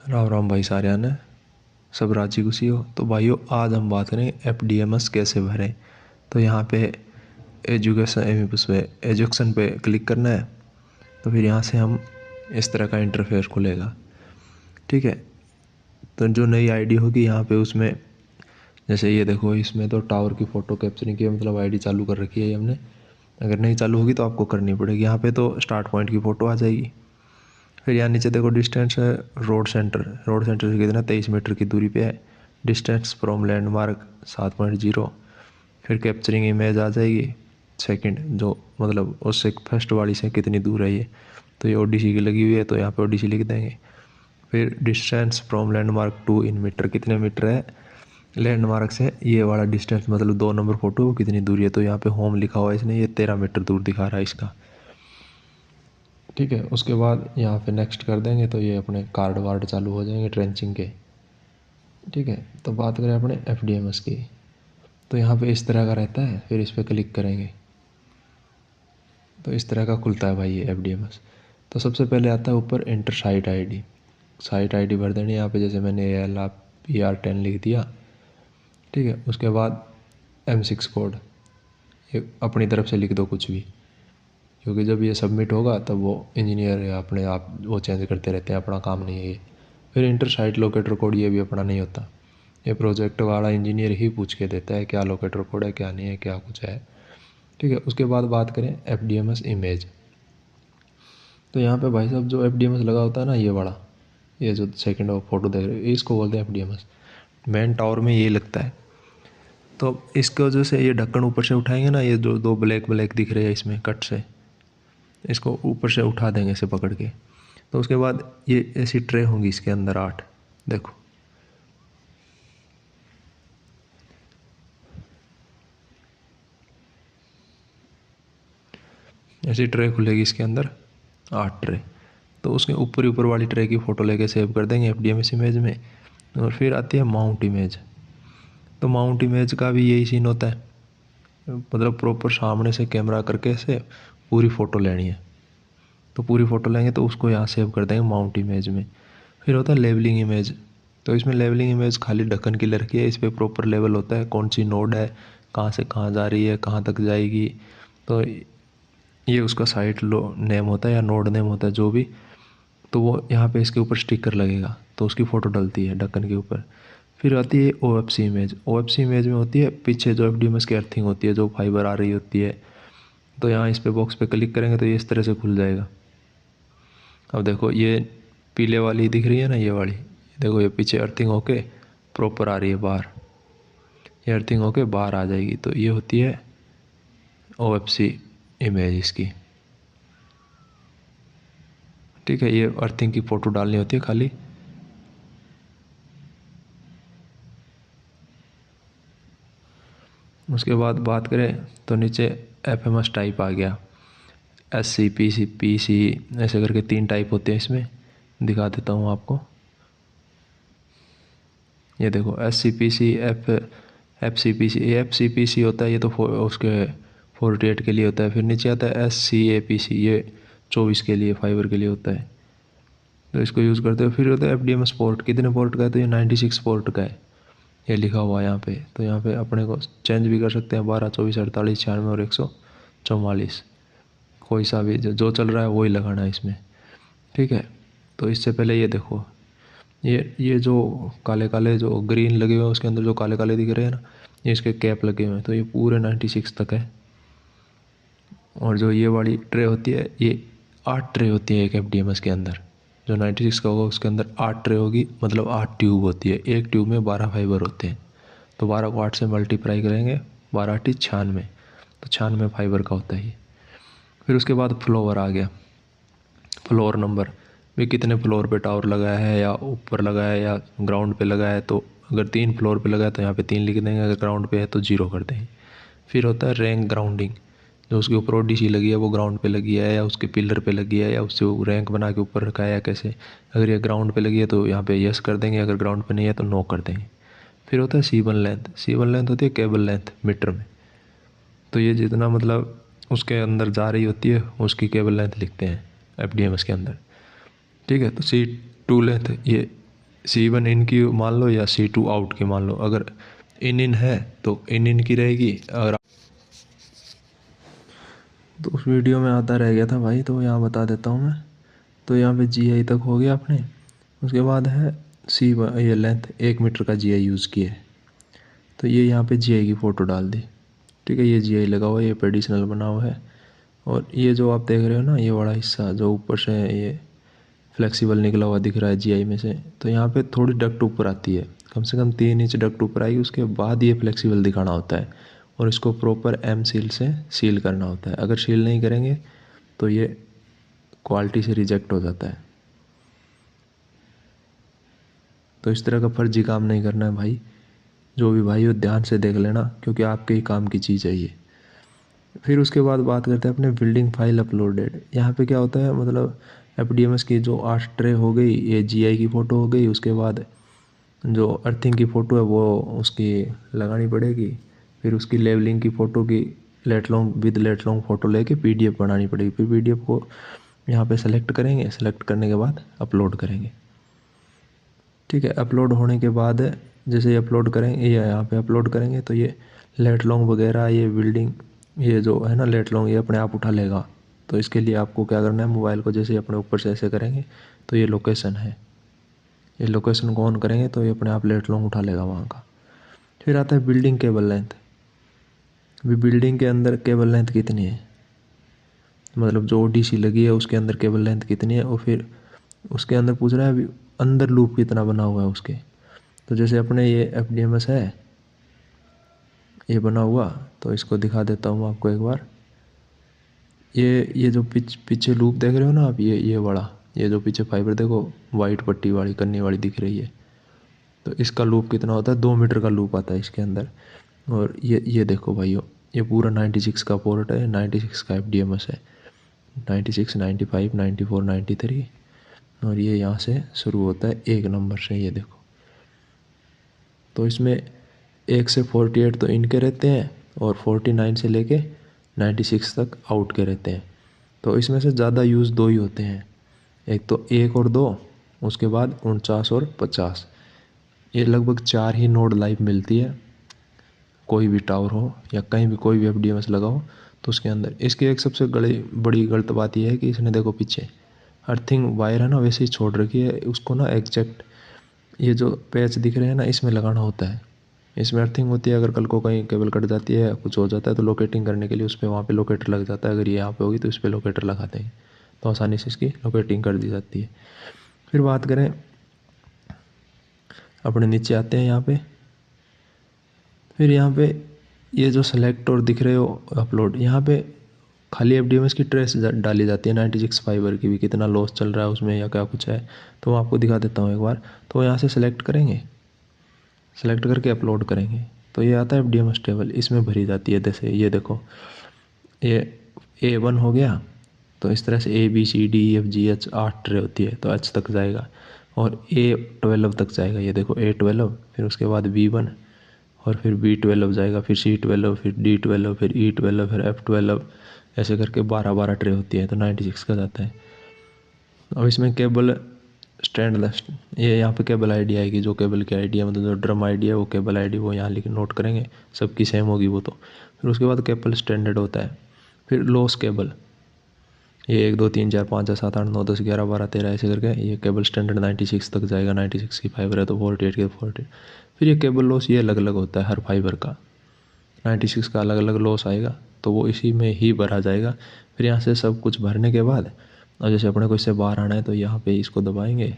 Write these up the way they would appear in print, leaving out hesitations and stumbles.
राम राम भाई सारिया ने सब राजी खुशी हो। तो भाइयों आज हम बात करें एफडीएमएस कैसे भरें। तो यहाँ पे एजुकेशन पे क्लिक करना है। तो फिर यहाँ से हम इस तरह का इंटरफेस खुलेगा। ठीक है, तो जो नई आईडी होगी यहाँ पे उसमें जैसे ये देखो, इसमें तो टावर की फ़ोटो कैप्चरिंग की मतलब आईडी चालू कर रखी है ये हमने। अगर नहीं चालू होगी तो आपको करनी पड़ेगी। यहाँ पे तो स्टार्ट पॉइंट की फ़ोटो आ जाएगी। फिर यहाँ नीचे देखो डिस्टेंस है, रोड सेंटर से कितना 23 मीटर की दूरी पे है। Distance from landmark 7.0। फिर कैप्चरिंग इमेज आ जाएगी सेकंड, जो मतलब उससे फर्स्ट वाली से कितनी दूर है ये। तो ये ओडीसी की लगी हुई है तो यहाँ पे ओडीसी लिख देंगे। फिर distance from landmark to in metre, कितने मीटर है लैंडमार्क से ये वाला डिस्टेंस, मतलब 2 नंबर फोटो कितनी दूरी है। तो यहाँ पे होम लिखा हुआ है इसने, ये 13 मीटर दूर दिखा रहा है इसका। ठीक है, उसके बाद यहाँ पे नेक्स्ट कर देंगे तो ये अपने कार्ड वार्ड चालू हो जाएंगे ट्रेंचिंग के। ठीक है, तो बात करें अपने एफडीएमएस की, तो यहाँ पे इस तरह का रहता है। फिर इस पर क्लिक करेंगे तो इस तरह का खुलता है भाई ये एफडीएमएस। तो सबसे पहले आता है ऊपर एंटर साइट आईडी भर देनी है यहाँ पे। जैसे मैंने ALPR10 लिख दिया। ठीक है, उसके बाद M6 कोड ये अपनी तरफ से लिख दो कुछ भी, क्योंकि जब ये सबमिट होगा तब वो इंजीनियर अपने आप वो चेंज करते रहते हैं, अपना काम नहीं है ये। फिर इंटर साइट लोकेटर कोड ये भी अपना नहीं होता, ये प्रोजेक्ट वाला इंजीनियर ही पूछ के देता है क्या लोकेटर कोड है क्या नहीं है क्या कुछ है। ठीक है, उसके बाद बात करें एफडीएमएस इमेज। तो यहाँ पे भाई साहब जो एफडीएमएस लगा होता है ना, ये वाला, ये जो सेकंड फोटो देख रहे हो इसको बोलते हैं एफडीएमएस। मेन टावर में ये लगता है। तो इसके वजह से ये ढक्कन ऊपर से उठाएंगे ना, ये जो 2 ब्लैक दिख रहे हैं इसमें कट से, इसको ऊपर से उठा देंगे इसे पकड़ के। तो उसके बाद ये ऐसी ट्रे होंगी इसके अंदर 8, देखो ऐसी ट्रे खुलेगी इसके अंदर 8 ट्रे। तो उसके ऊपर वाली ट्रे की फ़ोटो लेके सेव कर देंगे एफडीएमएस इमेज में। और फिर आती है माउंट इमेज। तो माउंट इमेज का भी यही सीन होता है, मतलब प्रॉपर सामने से कैमरा करके से पूरी फ़ोटो लेनी है। तो पूरी फ़ोटो लेंगे तो उसको यहाँ सेव कर देंगे माउंट इमेज में। फिर होता है लेवलिंग इमेज। तो इसमें लेवलिंग इमेज खाली ढक्कन की ले रखी है, इस पर प्रॉपर लेवल होता है, कौन सी नोड है, कहाँ से कहाँ जा रही है, कहाँ तक जाएगी। तो ये उसका साइट नेम होता है या नोड नेम होता है जो भी। तो वो यहाँ पे इसके ऊपर स्टिकर लगेगा तो उसकी फ़ोटो डलती है ढक्कन के ऊपर। फिर आती है OFC इमेज। OFC इमेज में होती है पीछे जो एफडीएमएस की अर्थिंग होती है, जो फाइबर आ रही होती है। तो यहाँ इस पे बॉक्स पे क्लिक करेंगे तो ये इस तरह से खुल जाएगा। अब देखो ये पीले वाली दिख रही है ना, ये वाली देखो, ये पीछे अर्थिंग होके प्रॉपर आ रही है बाहर, ये अर्थिंग होके बाहर आ जाएगी। तो ये होती है OFC इमेज इसकी। ठीक है, ये अर्थिंग की फ़ोटो डालनी होती है खाली। उसके बाद बात करें तो नीचे FMS टाइप आ गया, SC PC PC ऐसे करके 3 टाइप होते हैं इसमें। दिखा देता हूँ आपको, ये देखो SC PC FCPC। FCPC होता है ये तो उसके 48 के लिए होता है। फिर नीचे आता है SCAPC, ये 24 के लिए फाइबर के लिए होता है। तो इसको यूज़ करते हो। फिर होता है FDMS पोर्ट, कितने पोर्ट का है, तो ये 96 पोर्ट का है, ये लिखा हुआ है यहाँ पे। तो यहाँ पे अपने को चेंज भी कर सकते हैं, 12 24 48 96 और 144, कोई सा भी जो चल रहा है वही लगाना है इसमें। ठीक है, तो इससे पहले ये देखो, ये जो काले काले जो ग्रीन लगे हुए हैं उसके अंदर जो काले काले दिख रहे हैं ना, ये इसके कैप लगे हुए हैं। तो ये पूरे 96 तक है। और जो ये वाली ट्रे होती है, ये 8 ट्रे होती है एक एफडीएमएस के अंदर। जो 96 का होगा उसके अंदर 8 ट्रे होगी, मतलब 8 ट्यूब होती है। एक ट्यूब में 12 फाइबर होते हैं। तो 12 को 8 से मल्टीप्लाई करेंगे, 12 8 96, तो 96 फाइबर का होता है ये। फिर उसके बाद फ्लोवर आ गया, फ्लोर नंबर भी, कितने फ्लोर पे टावर लगाया है, या ऊपर लगाया है या ग्राउंड पे लगाया है। तो अगर 3 फ्लोर पे लगा है तो यहाँ पे 3 लिख देंगे, अगर ग्राउंड पे है तो 0 कर देंगे। फिर होता है रैंक ग्राउंडिंग, जो उसके ऊपर ओडीसी लगी है वो ग्राउंड पे लगी है या उसके पिलर पे लगी है या उससे वो रैंक बना के ऊपर रखा है या कैसे। अगर ये ग्राउंड पे लगी है तो यहाँ पे यस कर देंगे, अगर ग्राउंड पे नहीं है तो नो कर देंगे। फिर होता है C1 लेंथ। C1 लेंथ होती है केबल लेंथ मीटर में। तो ये जितना मतलब उसके अंदर जा रही होती है उसकी केबल लेंथ लिखते हैं एफडीएमएस के अंदर। ठीक है, तो C2 लेंथ, ये C1 इन की मान लो या C2 आउट की मान लो। अगर इन है तो इन की रहेगी। अगर तो उस वीडियो में आता रह गया था भाई, तो यहाँ बता देता हूँ मैं। तो यहाँ पे GI तक हो गया अपने। उसके बाद है C1, ये लेंथ 1 मीटर का GI यूज़ किया है। तो ये यहाँ पे GI की फ़ोटो डाल दी। ठीक है, ये GI लगा हुआ है, ये पेडिशनल बना हुआ है। और ये जो आप देख रहे हो ना, ये बड़ा हिस्सा जो ऊपर से ये फ्लेक्सिबल निकला हुआ दिख रहा है GI में से, तो यहाँ पे थोड़ी डक्ट ऊपर आती है, कम से कम 3 इंच डक्ट ऊपर आएगी। उसके बाद ये फ्लेक्सिबल दिखाना होता है और इसको प्रॉपर M सील से सील करना होता है। अगर सील नहीं करेंगे तो ये क्वालिटी से रिजेक्ट हो जाता है। तो इस तरह का फर्जी काम नहीं करना है भाई। जो भी भाई हो ध्यान से देख लेना, क्योंकि आपके ही काम की चीज़ है ये। फिर उसके बाद बात करते हैं अपने बिल्डिंग फाइल अपलोडेड। यहाँ पे क्या होता है, मतलब FDMS की जो 8 ट्रे हो गई, ये GI की फ़ोटो हो गई। उसके बाद जो अर्थिंग की फ़ोटो है वो उसकी लगानी पड़ेगी। फिर उसकी लेवलिंग की फ़ोटो की lat long with lat long photo लेके PDF बनानी पड़ेगी। फिर PDF को यहाँ पे सेलेक्ट करेंगे, सेलेक्ट करने के बाद अपलोड करेंगे। ठीक है, अपलोड होने के बाद जैसे ये अपलोड करेंगे, ये यहाँ पे अपलोड करेंगे तो ये लेट लॉन्ग वगैरह, ये बिल्डिंग, ये जो है ना लेट लॉन्ग, ये अपने आप उठा लेगा। तो इसके लिए आपको क्या करना है, मोबाइल को जैसे अपने ऊपर से ऐसे करेंगे तो ये लोकेशन है, ये लोकेशन को ऑन करेंगे तो ये अपने आप लेट लॉन्ग उठा लेगा वहाँ का। फिर आता है बिल्डिंग केबल लेंथ। अभी बिल्डिंग के अंदर केबल लेंथ कितनी है, मतलब जो ODC लगी है उसके अंदर केबल लेंथ कितनी है। और फिर उसके अंदर पूछ रहा है अभी अंदर लूप कितना बना हुआ है उसके। तो जैसे अपने ये FDMS है, ये बना हुआ, तो इसको दिखा देता हूँ आपको एक बार। ये जो पीछे लूप देख रहे हो ना आप, ये बड़ा, ये जो पीछे फाइबर देखो वाइट पट्टी वाली करने वाली दिख रही है, तो इसका लूप कितना होता है, 2 मीटर का लूप आता है इसके अंदर। और ये देखो भाइयों, ये पूरा 96 का पोर्ट है, 96 का FDMS है, 96, 95, 94, 93। और ये यहाँ से शुरू होता है 1 नंबर से, ये देखो। तो इसमें 1 से 48 तो इनके रहते हैं और 49 से लेके 96 तक आउट के रहते हैं। तो इसमें से ज़्यादा यूज़ 2 ही होते हैं, एक तो 1 और 2, उसके बाद 49 और 50। ये लगभग 4 ही नोड लाइफ मिलती है, कोई भी टावर हो या कहीं भी कोई भी FDMS लगा हो तो उसके अंदर। इसकी एक सबसे बड़ी गलत बात यह है कि इसने देखो पीछे अर्थिंग वायर है ना वैसे ही छोड़ रखी है, उसको ना एग्जैक्ट ये जो पैच दिख रहे हैं ना इसमें लगाना होता है। इसमें अर्थिंग होती है, अगर कल को कहीं केबल कट जाती है, कुछ हो जाता है तो लोकेटिंग करने के लिए उस पर वहाँ पे लोकेटर लग जाता है। अगर ये यहाँ पे होगी तो इस पर लोकेटर लगाते हैं, तो आसानी से इसकी लोकेटिंग कर दी जाती है। फिर बात करें अपने नीचे आते हैं यहाँ पे। फिर यहाँ पे ये जो सेलेक्ट और दिख रहे हो अपलोड, यहाँ पे खाली FDMS की ट्रेस डाली जाती है 96 फाइबर की भी, कितना लॉस चल रहा है उसमें या क्या कुछ है, तो मैं आपको दिखा देता हूँ एक बार। तो यहाँ से सेलेक्ट करेंगे, सेलेक्ट करके अपलोड करेंगे तो ये आता है FDMS टेबल, इसमें भरी जाती है। जैसे ये देखो, ये A1 हो गया, तो इस तरह से ABCDEFGH 8 ट्रे होती है, तो H तक जाएगा और A12 तक जाएगा। ये देखो A12, फिर उसके बाद B1 और फिर B12 जाएगा, फिर C12, फिर D12, फिर E12, फिर F12, ऐसे करके 12 ट्रे होती है, तो 96 का जाता है। अब इसमें केबल स्टैंडलेस, ये यहाँ पे केबल आईडी आएगी, जो केबल की आईडी है, मतलब जो ड्रम आईडी है वो केबल आईडी वो यहाँ लिख नोट करेंगे, सबकी सेम होगी वो। तो फिर उसके बाद केबल स्टैंडर्ड होता है। फिर लॉस केबल, ये 1 2 3 4 5 6 7 8 9 10 11 12 13 ऐसे करके ये केबल स्टैंडर्ड 96 तक जाएगा। 96 की फाइबर है तो 48 के 48। फिर ये केबल लॉस ये अलग अलग होता है हर फाइबर का, 96 का अलग अलग लॉस आएगा, तो वो इसी में ही भरा जाएगा। फिर यहाँ से सब कुछ भरने के बाद, और जैसे अपने को इससे बाहर आना है तो यहाँ पे इसको दबाएंगे,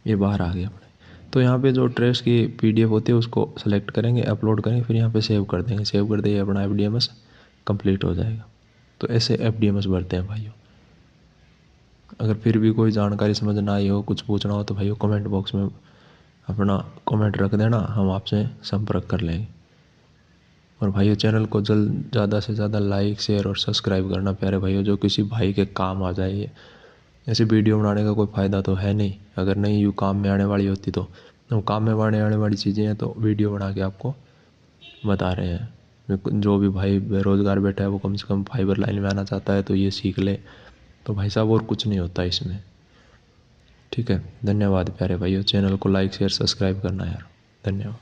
ये बाहर आ गया अपने। तो यहाँ पे जो ट्रेस की PDF होती है उसको सेलेक्ट करेंगे, अपलोड करेंगे, फिर यहाँ पे सेव कर देंगे। सेव कर देंगे, अपना FDMS कंप्लीट हो जाएगा। तो ऐसे FDMS भरते हैं भाइयों। अगर फिर भी कोई जानकारी समझ ना आई हो, कुछ पूछना हो तो भाइयों कमेंट बॉक्स में अपना कमेंट रख देना, हम आपसे संपर्क कर लेंगे। और भाइयों चैनल को ज़्यादा से ज़्यादा लाइक शेयर और सब्सक्राइब करना प्यारे भाइयों, जो किसी भाई के काम आ जाए। ये ऐसे वीडियो बनाने का कोई फ़ायदा तो है नहीं, अगर नहीं यूँ काम में आने वाली होती तो काम में आने वाली चीज़ें हैं तो वीडियो बना के आपको बता रहे हैं। जो भी भाई बेरोज़गार बैठा है वो कम से कम फाइबर लाइन में आना चाहता है तो ये सीख ले, तो भाई साहब और कुछ नहीं होता इसमें। ठीक है, धन्यवाद प्यारे भाइयों। चैनल को लाइक शेयर सब्सक्राइब करना यार, धन्यवाद।